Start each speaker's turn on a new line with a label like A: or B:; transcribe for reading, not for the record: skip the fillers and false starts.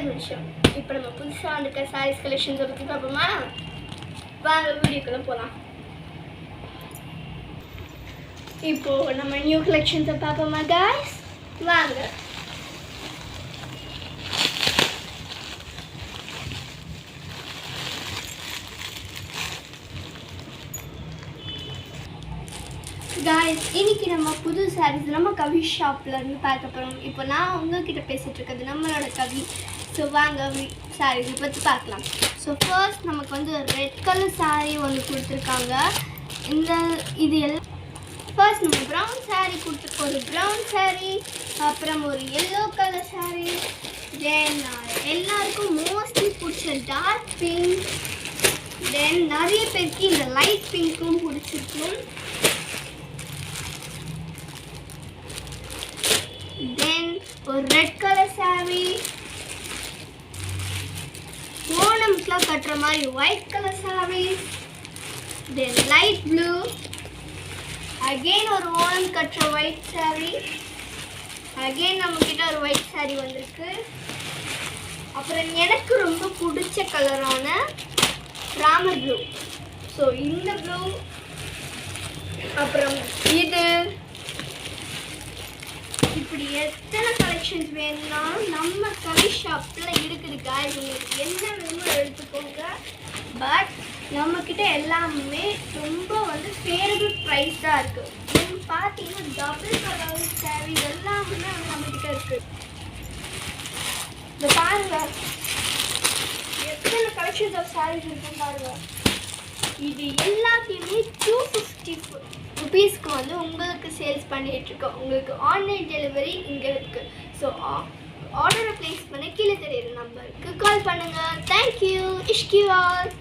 A: முடிச்சோம். இப்போ நம்ம புதுசாக வந்துருக்க சாரீஸ் கலெக்ஷன்ஸை பற்றி பார்ப்போமா? வாங்க வீடியோக்குள்ள போகலாம். இப்போ நம்ம நியூ கலெக்ஷன்ஸை பார்ப்போமா guys? வாங்க. guys, இன்னைக்கு நம்ம புது சாரீஸ் நம்ம கவி ஷாப்ல இருந்து பார்க்க போறோம். இப்போ நான் உங்ககிட்ட பேசிட்டு இருக்கிறது நம்மளோட கவி. ஸோ வாங்க சாரீஸ் பற்றி பார்க்கலாம். ஸோ ஃபர்ஸ்ட் நமக்கு வந்து ரெட் கலர் சாரீ ஒன்று கொடுத்துருக்காங்க. இது எல்லாம் ஃபர்ஸ்ட் நம்ம ப்ரௌன் சாரீ கொடுத்துருக்கோம். ஒரு ப்ரௌன் சாரீ, அப்புறம் ஒரு எல்லோ கலர் சாரீ, தென் எல்லாருக்கும் மோஸ்ட்லி பிடிச்ச டார்க் பிங்க், தென் நிறைய பேருக்கு இந்த லைட் பிங்க்கும் பிடிச்சிருக்கும். தென் ஒரு ரெட் கலர் சாரீ, ஓணம்க்குலாம் கட்டுற மாதிரி ஒயிட் கலர் சாரீ, தென் லைட் ப்ளூ, அகெயின் ஒரு ஓணம் கட்டுற ஒயிட் சாரீ, அகெயின் நம்மக்கிட்ட ஒரு ஒயிட் சாரீ வந்திருக்கு. அப்புறம் எனக்கு ரொம்ப பிடிச்ச கலரான ராமர் ப்ளூ. ஸோ இந்த ப்ளூ, அப்புறம் இது, இப்படி எத்தனை கலெக்ஷன்ஸ் வேணும்னாலும் நம்ம கவி ஷாப்பில் இருக்குது guys. உங்களுக்கு என்ன வேணுமோ எடுத்துக்கோங்க. பட் நம்மக்கிட்ட எல்லாமே ரொம்ப வந்து ஃபேவரபிள் ப்ரைஸ் தான் இருக்குது. நீங்கள் பார்த்தீங்கன்னா டபுள் கலர் சாரீ எல்லாமே நம்மக்கிட்ட இருக்குது. இந்த பாருங்கள் எத்தனை கலெக்ஷன்ஸ் ஆஃப் சாரீஸ் இருக்குன்னு பாருங்கள். இது எல்லாத்தையுமே 250 ருபீஸ்க்கு வந்து உங்களுக்கு சேல்ஸ் பண்ணிகிட்ருக்கோம். உங்களுக்கு ஆன்லைன் டெலிவரி இங்கே இருக்குது. ஸோ ஆர்டரை ப்ளேஸ் பண்ண கீழே தெரியுற நம்பருக்கு கால் பண்ணுங்கள். தேங்க்யூ. இஷ்கிவால்.